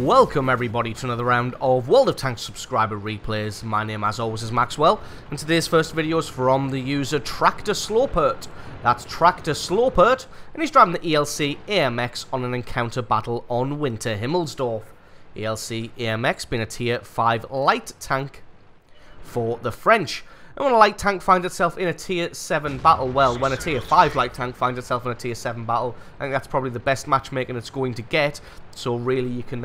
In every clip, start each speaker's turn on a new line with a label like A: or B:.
A: Welcome everybody to another round of World of Tanks subscriber replays. My name as always is Maxwell, and today's first video is from the user Tractor Slowpert. That's Tractor Slowpert, and he's driving the ELC AMX on an encounter battle on Winter Himmelsdorf. ELC AMX being a tier 5 light tank for the French. And when a light tank finds itself in a tier 7 battle, well, when a tier 5 light tank finds itself in a tier 7 battle, I think that's probably the best matchmaking it's going to get. So really you can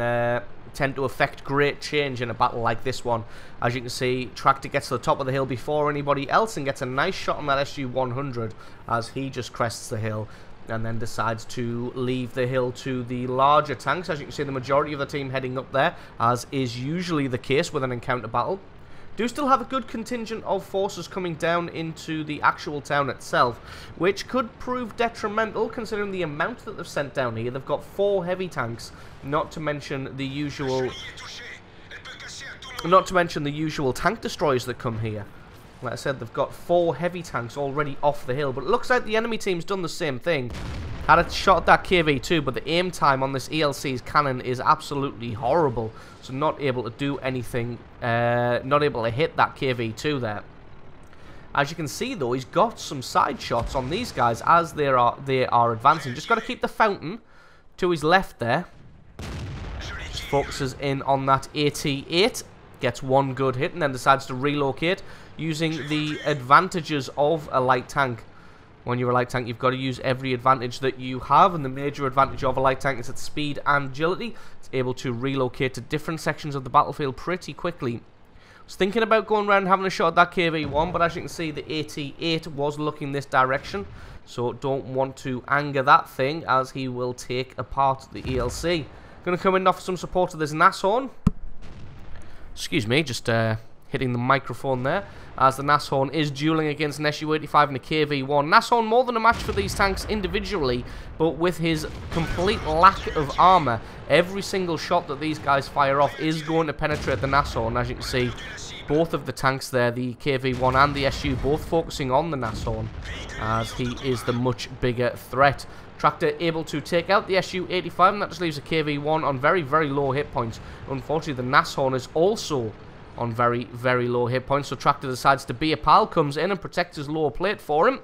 A: tend to affect great change in a battle like this one. As you can see, Tractor gets to the top of the hill before anybody else and gets a nice shot on that SU-100 as he just crests the hill and then decides to leave the hill to the larger tanks. As you can see, the majority of the team heading up there, as is usually the case with an encounter battle. Do still have a good contingent of forces coming down into the actual town itself, which could prove detrimental considering the amount that they've sent down here. They've got 4 heavy tanks, not to mention the usual tank destroyers that come here. Like I said, they've got 4 heavy tanks already off the hill, but it looks like the enemy team's done the same thing. Had a shot at that KV-2, but the aim time on this ELC's cannon is absolutely horrible. So not able to do anything, not able to hit that KV-2 there. As you can see though, he's got some side shots on these guys as they are advancing. Just got to keep the fountain to his left there. Just focuses in on that AT-8. Gets one good hit and then decides to relocate using the advantages of a light tank. When you're a light tank, you've got to use every advantage that you have, and the major advantage of a light tank is its speed and agility. It's able to relocate to different sections of the battlefield pretty quickly. I was thinking about going around and having a shot at that KV-1, but as you can see, the AT-8 was looking this direction, so don't want to anger that thing, as he will take apart the ELC. Going to come in off some support to this Nashorn. Excuse me, just hitting the microphone there, as the Nashorn is dueling against an SU-85 and a KV-1. Nashorn more than a match for these tanks individually, but with his complete lack of armor, every single shot that these guys fire off is going to penetrate the Nashorn. As you can see, both of the tanks there, the KV-1 and the SU, both focusing on the Nashorn, as he is the much bigger threat. Tractor able to take out the SU-85, and that just leaves a KV-1 on very, very low hit points. Unfortunately, the Nashorn is also on very, very low hit points, so Tractor decides to be a pal, comes in and protects his lower plate for him,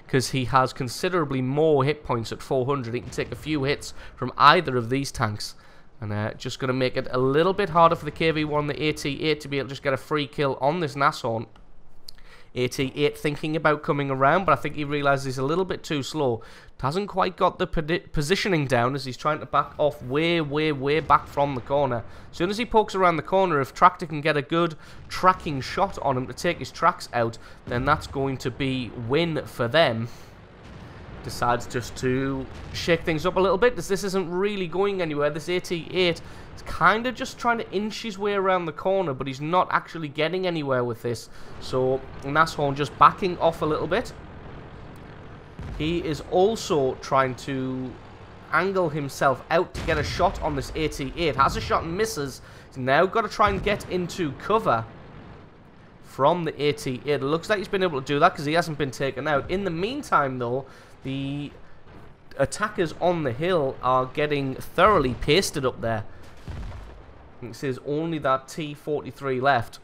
A: because he has considerably more hit points at 400. He can take a few hits from either of these tanks, and just going to make it a little bit harder for the KV-1, the AT-8, to be able to just get a free kill on this Nashorn. AT-8 thinking about coming around, but I think he realizes he's a little bit too slow. Hasn't quite got the positioning down, as he's trying to back off way, way, way back from the corner. As soon as he pokes around the corner, if Tractor can get a good tracking shot on him to take his tracks out, then that's going to be win for them. Decides just to shake things up a little bit, as this isn't really going anywhere. This AT-8 is kind of just trying to inch his way around the corner, but he's not actually getting anywhere with this. So Nashorn just backing off a little bit. He is also trying to angle himself out to get a shot on this AT-8. Has a shot and misses. He's now got to try and get into cover from the AT-8. It looks like he's been able to do that because he hasn't been taken out. In the meantime, though, the attackers on the hill are getting thoroughly pasted up there. It says only that T-43 left.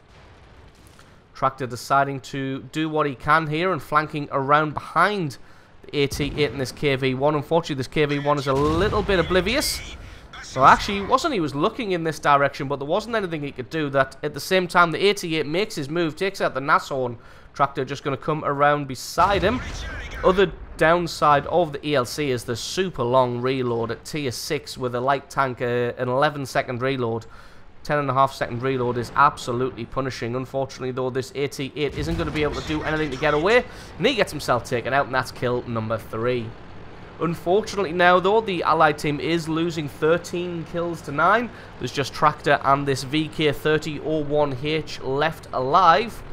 A: Tractor deciding to do what he can here and flanking around behind the AT-8 and this KV-1. Unfortunately, this KV-1 is a little bit oblivious. So actually, he was looking in this direction, but there wasn't anything he could do. That at the same time, the AT-8 makes his move, takes out the Nashorn. Tractor just going to come around beside him. Other downside of the ELC is the super long reload at tier 6 with a light tank, an 11-second reload. 10.5-second reload is absolutely punishing. Unfortunately, though, this AT-8 isn't going to be able to do anything to get away, and he gets himself taken out, and that's kill number 3. Unfortunately now, though, the Allied team is losing 13 kills to 9. There's just Tractor and this VK3001H left alive.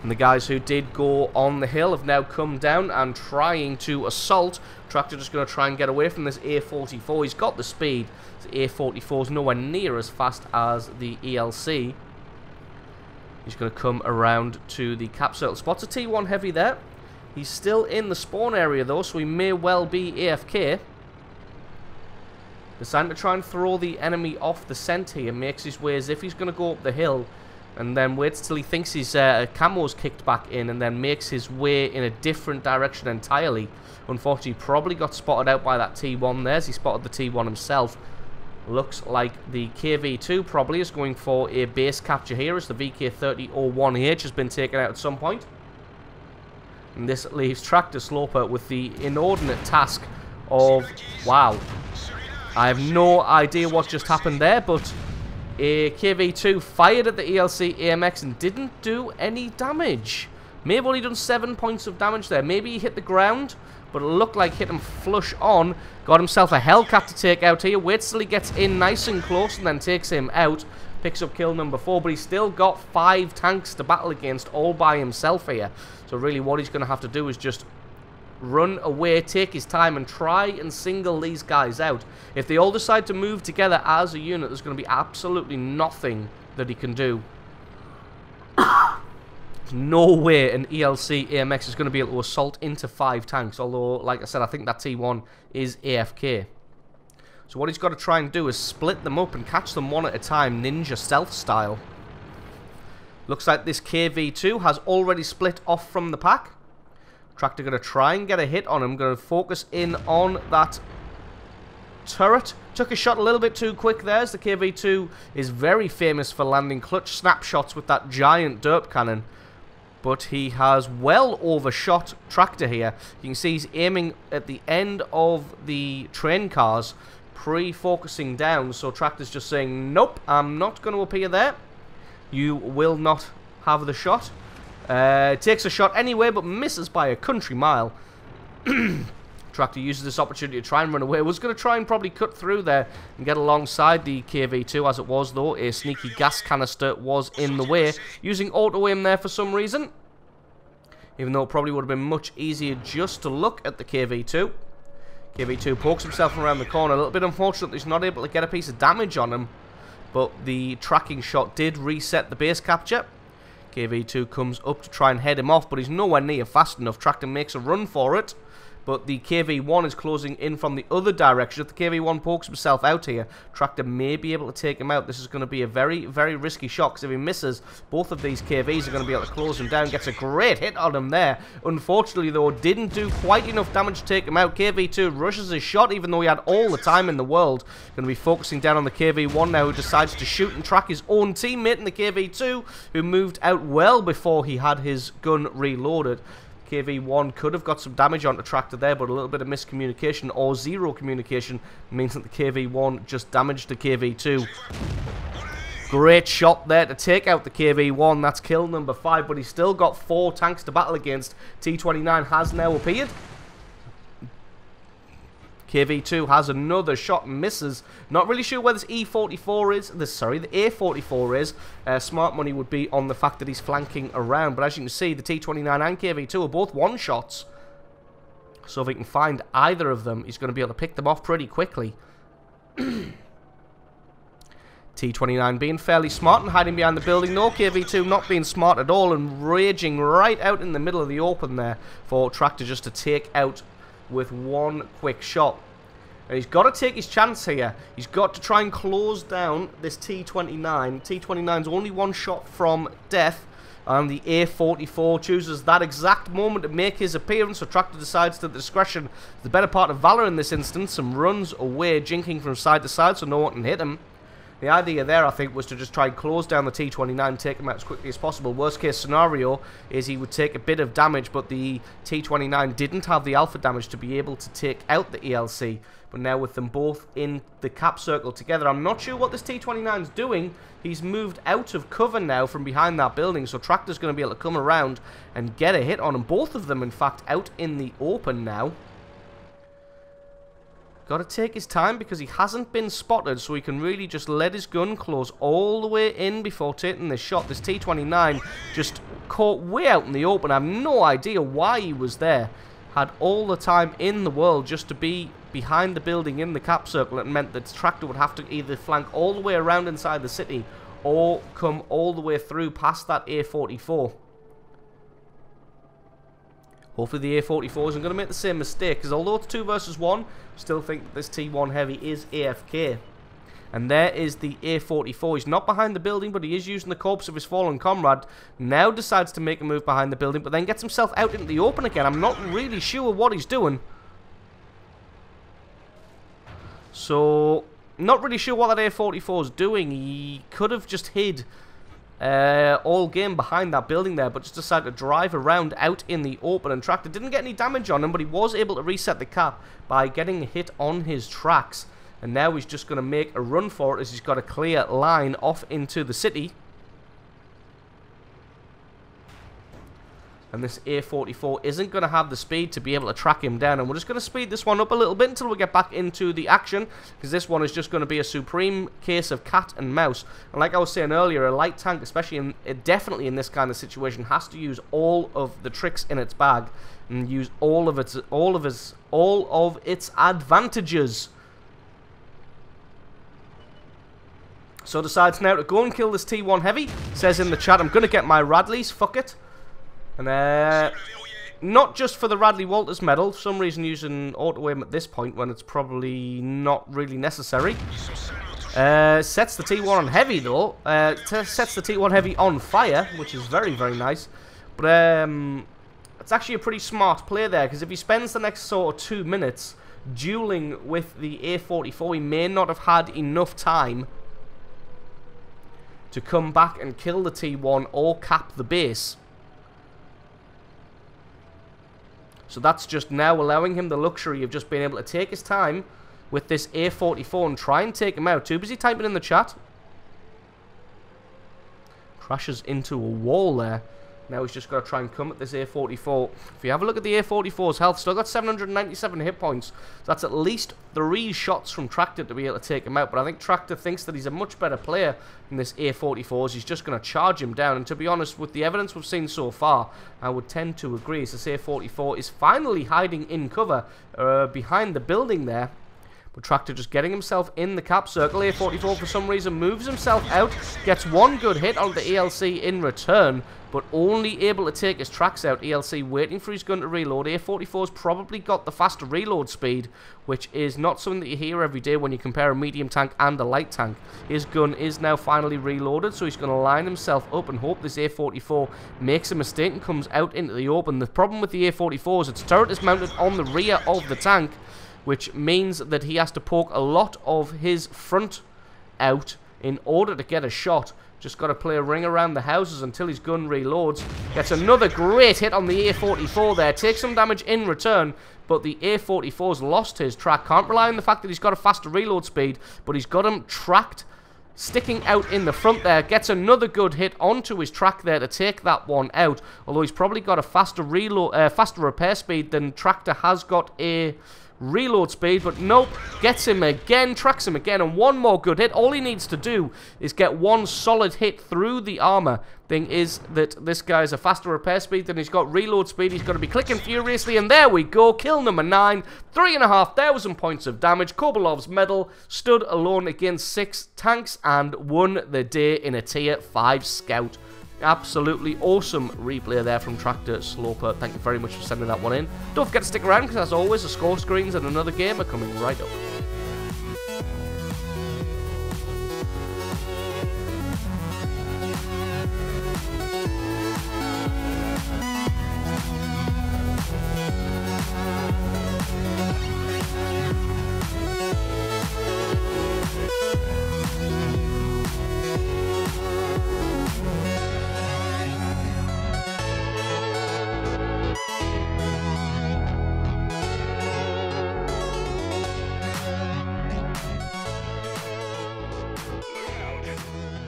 A: And the guys who did go on the hill have now come down and trying to assault. Tractor just going to try and get away from this A44. He's got the speed. This A44 is nowhere near as fast as the ELC. He's going to come around to the cap circle. Spots a T1 heavy there. He's still in the spawn area though, so he may well be AFK. Deciding to try and throw the enemy off the scent here. Makes his way as if he's going to go up the hill. And then waits till he thinks his camo's kicked back in. And then makes his way in a different direction entirely. Unfortunately, probably got spotted out by that T1 there. As he spotted the T1 himself. Looks like the KV2 probably is going for a base capture here, as the VK3001H has been taken out at some point. And this leaves Tractor Sloper with the inordinate task of... Wow. I have no idea what just happened there, but a KV2 fired at the ELC AMX and didn't do any damage. May have only done 7 points of damage there. Maybe he hit the ground, but it looked like hit him flush on. Got himself a Hellcat to take out here. Waits till he gets in nice and close and then takes him out. Picks up kill number 4, but he's still got 5 tanks to battle against all by himself here. So really what he's going to have to do is just run away, take his time, and try and single these guys out. If they all decide to move together as a unit, there's going to be absolutely nothing that he can do. No way an ELC AMX is going to be able to assault into 5 tanks. Although, like I said, I think that T1 is AFK. So what he's got to try and do is split them up and catch them one at a time, ninja stealth style. Looks like this KV2 has already split off from the pack. Tractor going to try and get a hit on him. Going to focus in on that turret. Took a shot a little bit too quick there, as the KV2 is very famous for landing clutch snapshots with that giant derp cannon. But he has well overshot Tractor here. You can see he's aiming at the end of the train cars, pre-focusing down. So Tractor's just saying, nope, I'm not going to appear there. You will not have the shot. Takes a shot anyway, but misses by a country mile. Tractor uses this opportunity to try and run away. Was going to try and probably cut through there and get alongside the KV2. As it was, though, a sneaky gas canister was in the way. Using auto-aim there for some reason. Even though it probably would have been much easier just to look at the KV2. KV2 pokes himself around the corner. A little bit unfortunate he's not able to get a piece of damage on him. But the tracking shot did reset the base capture. KV2 comes up to try and head him off, but he's nowhere near fast enough. Tractor makes a run for it. But the KV1 is closing in from the other direction. If the KV1 pokes himself out here, Tractor may be able to take him out. This is going to be a very, very risky shot, because if he misses, both of these KVs are going to be able to close him down. Gets a great hit on him there. Unfortunately, though, didn't do quite enough damage to take him out. KV2 rushes his shot, even though he had all the time in the world. Going to be focusing down on the KV1 now, who decides to shoot and track his own teammate in the KV2, who moved out well before he had his gun reloaded. KV1 could have got some damage onto Tractor there, but a little bit of miscommunication or zero communication means that the KV1 just damaged the KV2. Great shot there to take out the KV1. That's kill number 5, but he's still got 4 tanks to battle against. T29 has now appeared. KV2 has another shot and misses. Not really sure where this E44 is. The A44 is. Smart money would be on the fact that he's flanking around. But as you can see, the T29 and KV2 are both one-shots. So if he can find either of them, he's going to be able to pick them off pretty quickly. T29 being fairly smart and hiding behind the building. No, KV2 not being smart at all and raging right out in the middle of the open there for Tractor just to take out with one quick shot. And he's got to take his chance here. He's got to try and close down this T29. T29's only one shot from death, and the A44 chooses that exact moment to make his appearance. So Tractor decides that the discretion is the better part of valor in this instance, and runs away, jinking from side to side so no one can hit him. The idea there, I think, was to just try and close down the T29, take him out as quickly as possible. Worst case scenario is he would take a bit of damage, but the T29 didn't have the alpha damage to be able to take out the ELC. But now with them both in the cap circle together, I'm not sure what this T29's doing. He's moved out of cover now from behind that building, so Tractor's going to be able to come around and get a hit on him. Both of them, in fact, out in the open now. Got to take his time because he hasn't been spotted, so he can really just let his gun close all the way in before taking this shot. This T29 just caught way out in the open. I have no idea why he was there. Had all the time in the world just to be behind the building in the cap circle. It meant that Tractor would have to either flank all the way around inside the city or come all the way through past that A44. Hopefully the A44 isn't going to make the same mistake, because although it's 2 versus 1, I still think that this T1 Heavy is AFK. And there is the A44. He's not behind the building, but he is using the corpse of his fallen comrade. Now decides to make a move behind the building, but then gets himself out into the open again. I'm not really sure what he's doing. So, not really sure what that A44 is doing. He could have just hid all game behind that building there, but just decided to drive around out in the open. And Tractor didn't get any damage on him, but he was able to reset the cap by getting a hit on his tracks. And now he's just going to make a run for it as he's got a clear line off into the city. And this A44 isn't going to have the speed to be able to track him down. And we're just going to speed this one up a little bit until we get back into the action, because this one is just going to be a supreme case of cat and mouse. And like I was saying earlier, a light tank, especially definitely in this kind of situation, has to use all of the tricks in its bag and use all of its advantages. So decides now to go and kill this T1 Heavy. Says in the chat, I'm going to get my Radleys, fuck it. And not just for the Radley Walters medal, for some reason using auto-aim at this point when it's probably not really necessary. Sets the T1 on Heavy though. Sets the T1 Heavy on fire, which is very, very nice. But it's actually a pretty smart play there, because if he spends the next sort of 2 minutes dueling with the A44, he may not have had enough time to come back and kill the T1 or cap the base. So that's just now allowing him the luxury of just being able to take his time with this A44 and try and take him out. Too busy typing in the chat. Crashes into a wall there. Now he's just got to try and come at this A44. If you have a look at the A44's health, still got 797 hit points. So that's at least 3 shots from Tractor to be able to take him out. But I think Tractor thinks that he's a much better player than this A44. He's just going to charge him down. And to be honest, with the evidence we've seen so far, I would tend to agree. As this A44 is finally hiding in cover behind the building there. But Tractor just getting himself in the cap circle. A44 for some reason moves himself out, gets 1 good hit on the ELC in return, but only able to take his tracks out. ELC waiting for his gun to reload. A44's probably got the faster reload speed, which is not something that you hear every day when you compare a medium tank and a light tank. His gun is now finally reloaded, so he's going to line himself up and hope this A44 makes a mistake and comes out into the open. The problem with the A44 is its turret is mounted on the rear of the tank, which means that he has to poke a lot of his front out in order to get a shot. Just got to play a ring around the houses until his gun reloads. Gets another great hit on the A44 there. Takes some damage in return, but the A44's lost his track. Can't rely on the fact that he's got a faster reload speed, but he's got him tracked, sticking out in the front there. Gets another good hit onto his track there to take that one out. Although he's probably got a faster repair speed than Tractor has got a reload speed, but nope, gets him again, tracks him again, and 1 more good hit. All he needs to do is get 1 solid hit through the armor. Thing is that this guy's a faster repair speed than he's got reload speed. He's got to be clicking furiously, and there we go, kill number 9, 3,500 points of damage. Kobalov's medal, stood alone against 6 tanks and won the day in a tier 5 scout. Absolutely awesome replay there from Tractor Sloper. Thank you very much for sending that one in. Don't forget to stick around, because as always, the score screens and another game are coming right up.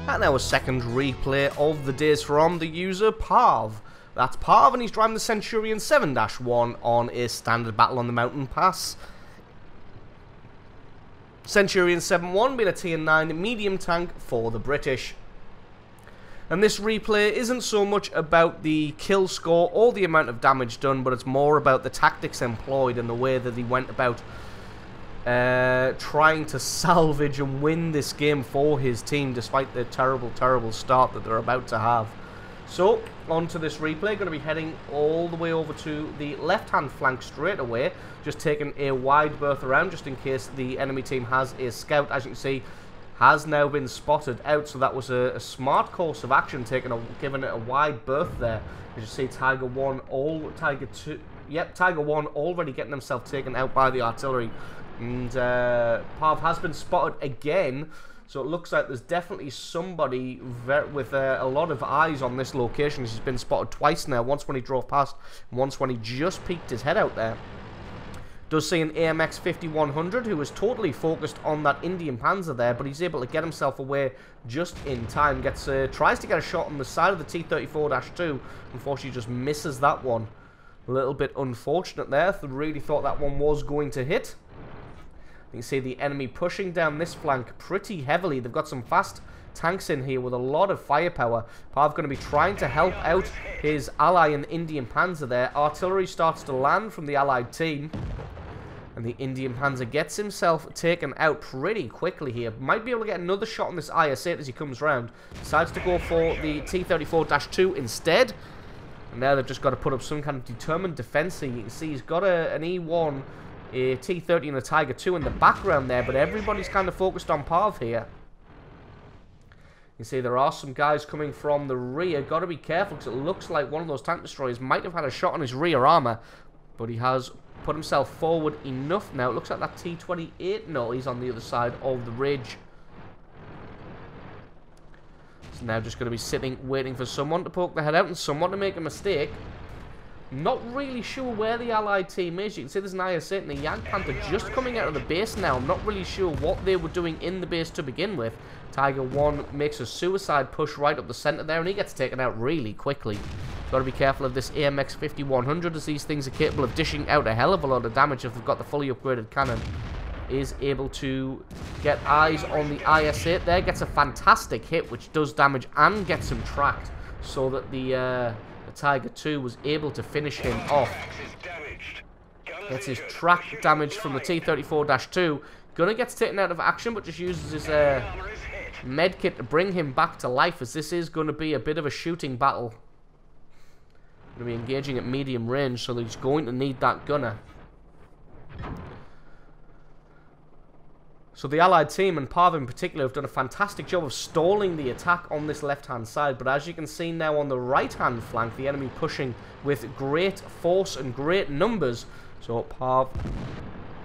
A: And now a second replay of the days from the user Parv. That's Parv, and he's driving the Centurion 7-1 on a standard battle on the mountain pass. Centurion 7-1 being a tier 9 medium tank for the British. And this replay isn't so much about the kill score or the amount of damage done, but it's more about the tactics employed and the way that he went about trying to salvage and win this game for his team, despite the terrible, terrible start that they're about to have. So, onto this replay, going to be heading all the way over to the left-hand flank straight away, just taking a wide berth around, just in case the enemy team has a scout. As you can see, has now been spotted out, so that was a smart course of action, giving it a wide berth there. As you see, Tiger 1, Tiger 1 already getting himself taken out by the artillery. And Pav has been spotted again, so it looks like there's definitely somebody with a lot of eyes on this location. He's been spotted twice now, once when he drove past, and once when he just peeked his head out there. Does see an AMX 5100 who is totally focused on that Indian Panzer there, but he's able to get himself away just in time. Tries to get a shot on the side of the T-34-2. Unfortunately, just misses that one. A little bit unfortunate there. Really thought that one was going to hit. You can see the enemy pushing down this flank pretty heavily. They've got some fast tanks in here with a lot of firepower. Pav going to be trying to help out his ally in the Indian Panzer there. Artillery starts to land from the allied team. And the Indian Panzer gets himself taken out pretty quickly here. Might be able to get another shot on this IS-8 as he comes round. Decides to go for the T-34-2 instead. And now they've just got to put up some kind of determined defense here. You can see he's got an E1, a T-30 and a Tiger 2 in the background there. But everybody's kind of focused on Pav here. You see there are some guys coming from the rear. Got to be careful because it looks like one of those tank destroyers might have had a shot on his rear armor. But he has put himself forward enough now. It looks like that T-28. No, he's on the other side of the ridge. So now just going to be sitting, waiting for someone to poke their head out and someone to make a mistake. Not really sure where the allied team is. You can see there's an IS-8 and a Jagdpanther just coming out of the base now. I'm not really sure what they were doing in the base to begin with. Tiger 1 makes a suicide push right up the center there, and he gets taken out really quickly. Got to be careful of this AMX 5100, as these things are capable of dishing out a hell of a lot of damage if they've got the fully upgraded cannon. Is able to get eyes on the IS-8 there. Gets a fantastic hit, which does damage and gets him tracked, so that the Tiger 2 was able to finish him off. Gets his track damage from the T-34-2. Gonna get taken out of action, but just uses his medkit to bring him back to life, as this is going to be a bit of a shooting battle. Going to be engaging at medium range, so he's going to need that gunner. So the allied team, and Pav in particular, have done a fantastic job of stalling the attack on this left-hand side. But as you can see now on the right-hand flank, the enemy pushing with great force and great numbers. So Pav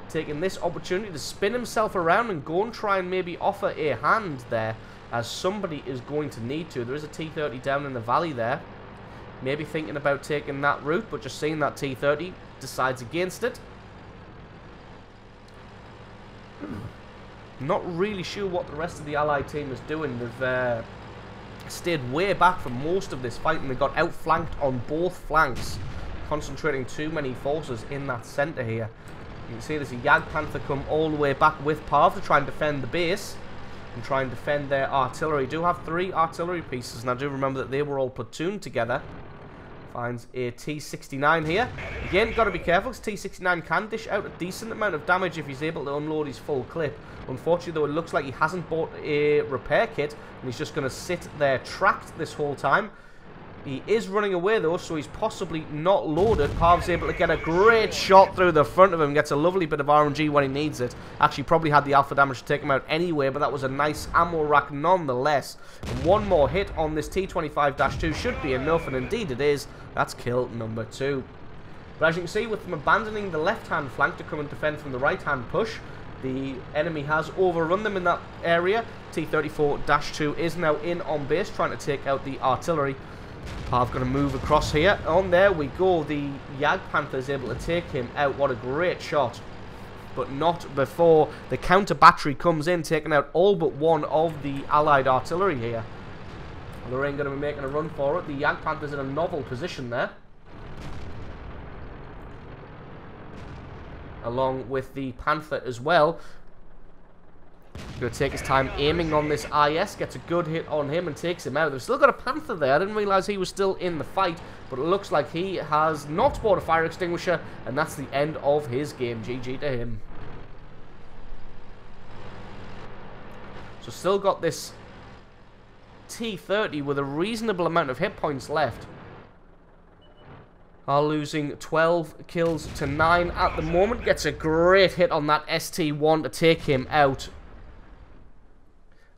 A: taking this opportunity to spin himself around and go and try and maybe offer a hand there, as somebody is going to need to. There is a T-30 down in the valley there. Maybe thinking about taking that route, but just seeing that T-30, decides against it. Not really sure what the rest of the allied team is doing. They've stayed way back for most of this fight, and they got outflanked on both flanks, concentrating too many forces in that center here. You can see there's a Jagdpanther come all the way back with Pav to try and defend the base and try and defend their artillery. Do have 3 artillery pieces, and I do remember that they were all platooned together. Finds a T-69 here. Again, got to be careful, because T-69 can dish out a decent amount of damage if he's able to unload his full clip. Unfortunately, though, it looks like he hasn't bought a repair kit, and he's just going to sit there tracked this whole time. He is running away, though, so he's possibly not loaded. Pav's able to get a great shot through the front of him. Gets a lovely bit of RNG when he needs it. Actually, probably had the alpha damage to take him out anyway, but that was a nice ammo rack nonetheless. And one more hit on this T-25-2 should be enough, and indeed it is. That's kill number 2. But as you can see, with them abandoning the left-hand flank to come and defend from the right-hand push, the enemy has overrun them in that area. T-34-2 is now in on base, trying to take out the artillery. Pav going to move across here. On there we go. The Jagdpanther is able to take him out. What a great shot. But not before the counter battery comes in, taking out all but one of the allied artillery here. Lorraine going to be making a run for it. The Jagdpanther's in a novel position there, along with the Panther as well. He's going to take his time aiming on this IS, gets a good hit on him and takes him out. They've still got a Panther there. I didn't realise he was still in the fight, but it looks like he has not bought a fire extinguisher, and that's the end of his game. GG to him. So still got this T30 with a reasonable amount of hit points left are losing 12 kills to 9 at the moment. Gets a great hit on that ST1 to take him out.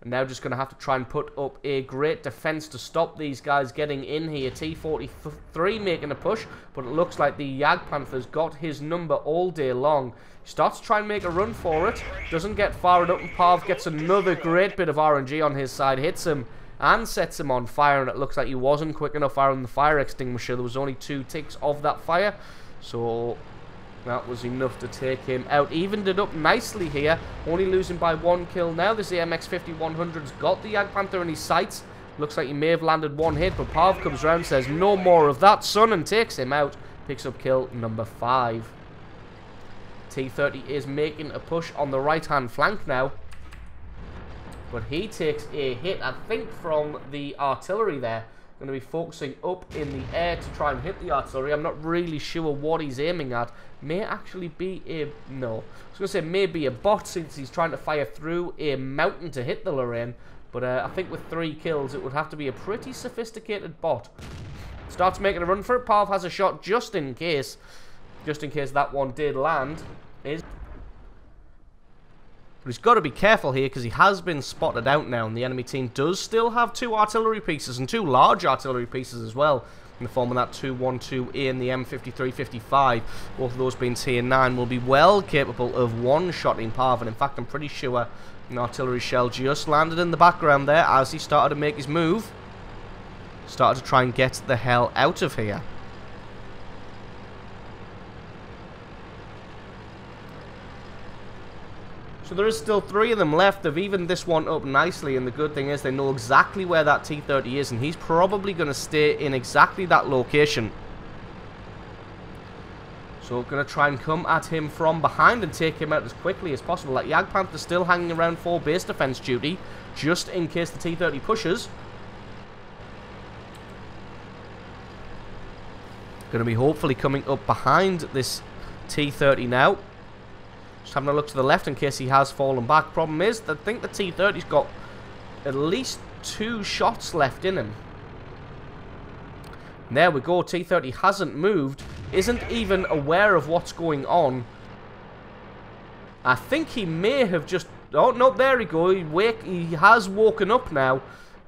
A: And now just going to have to try and put up a great defense to stop these guys getting in here. T43 making a push, but it looks like the Jagdpanther's got his number all day long. He starts to try and make a run for it. Doesn't get far enough, and Parv gets another great bit of RNG on his side. Hits him and sets him on fire, and it looks like he wasn't quick enough firing the fire extinguisher. There was only 2 ticks of that fire, so that was enough to take him out. Evened it up nicely here, only losing by 1 kill now. This AMX 5100's got the Jagdpanther in his sights. Looks like he may have landed 1 hit, but Parv comes around, says no more of that, son, and takes him out. Picks up kill number 5. T30 is making a push on the right-hand flank now, but he takes a hit, I think, from the artillery there. Going to be focusing up in the air to try and hit the artillery. I'm not really sure what he's aiming at. May actually be a... no. I was going to say maybe a bot, since he's trying to fire through a mountain to hit the Lorraine. But I think with 3 kills, it would have to be a pretty sophisticated bot. Starts making a run for it. Parv has a shot just in case that one did land. But he's got to be careful here, because he has been spotted out now, and the enemy team does still have 2 artillery pieces, and 2 large artillery pieces as well, in the form of that 212A and the M5355. Both of those being tier 9 will be well capable of one-shotting Parv, and in fact I'm pretty sure an artillery shell just landed in the background there as he started to make his move. Started to try and get the hell out of here. So there is still 3 of them left. They've evened this one up nicely, and the good thing is they know exactly where that T30 is, and he's probably going to stay in exactly that location. So going to try and come at him from behind and take him out as quickly as possible. That Jagdpanther's still hanging around for base defense duty, just in case the T30 pushes. Going to be hopefully coming up behind this T30 now. Just having a look to the left in case he has fallen back. Problem is, I think the T30's got at least 2 shots left in him. And there we go. T30 hasn't moved. Isn't even aware of what's going on. I think he may have just... oh, no, there we go. He has woken up now.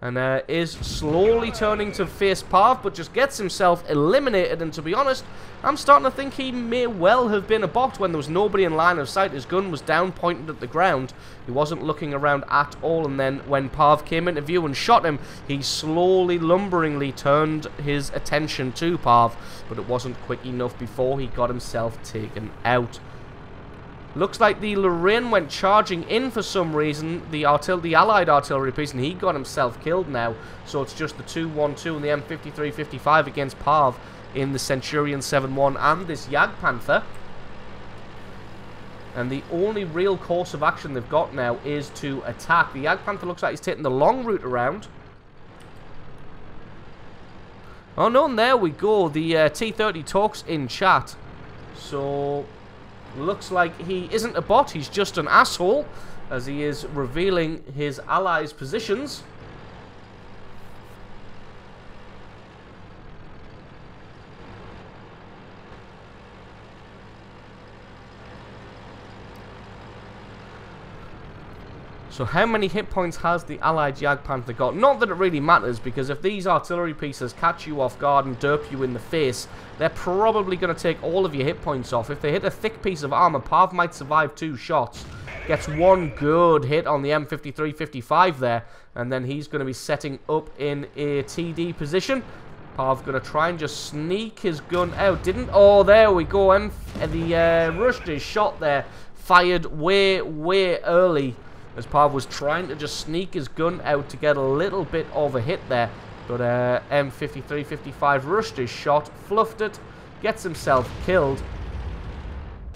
A: And is slowly turning to face Parv, but just gets himself eliminated. And to be honest, I'm starting to think he may well have been a bot when there was nobody in line of sight. His gun was down, pointed at the ground. He wasn't looking around at all. And then when Parv came into view and shot him, he slowly, lumberingly turned his attention to Parv. But it wasn't quick enough before he got himself taken out. Looks like the Lorraine went charging in for some reason, the allied artillery piece, and he got himself killed now. So it's just the 212 and the M5355 against Parv in the Centurion 7-1 and this Jagdpanther. And the only real course of action they've got now is to attack. The Jagdpanther looks like he's taking the long route around. Oh no, and there we go. The T30 talks in chat. So... looks like he isn't a bot, he's just an asshole, as he is revealing his allies' positions. So how many hit points has the allied Jagdpanther got? Not that it really matters, because if these artillery pieces catch you off guard and derp you in the face, they're probably going to take all of your hit points off. If they hit a thick piece of armor, Parv might survive 2 shots. Gets 1 good hit on the M5355 there, and then he's going to be setting up in a TD position. Parv going to try and just sneak his gun out. Didn't... oh, there we go. The rushed his shot there. Fired way, way early, as Parv was trying to just sneak his gun out to get a little bit of a hit there. But M5355 rushed his shot, fluffed it, gets himself killed.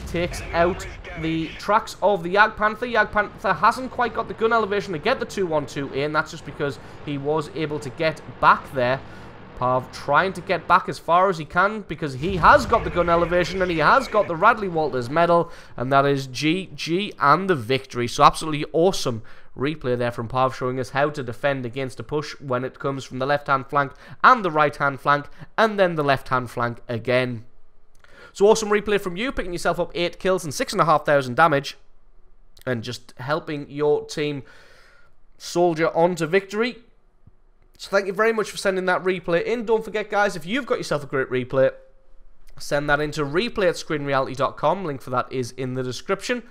A: Takes out the tracks of the Jagdpanther. Jagdpanther hasn't quite got the gun elevation to get the 212 in. That's just because he was able to get back there. Pav trying to get back as far as he can because he has got the gun elevation and he has got the Radley Walters medal, and that is GG and the victory. So absolutely awesome replay there from Pav, showing us how to defend against a push when it comes from the left-hand flank and the right-hand flank, and then the left-hand flank again. So awesome replay from you, picking yourself up 8 kills and 6,500 damage, and just helping your team soldier on to victory. So thank you very much for sending that replay in. Don't forget, guys, if you've got yourself a great replay, send that into replay@screenreality.com. Link for that is in the description.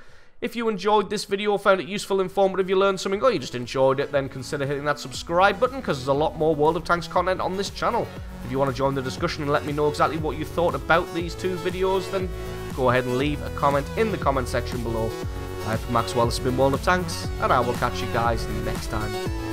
A: If you enjoyed this video, found it useful, informative, you learned something, or you just enjoyed it, then consider hitting that subscribe button, because there's a lot more World of Tanks content on this channel. If you want to join the discussion and let me know exactly what you thought about these 2 videos, then go ahead and leave a comment in the comment section below. I've been Maxwell, this has been World of Tanks, and I will catch you guys next time.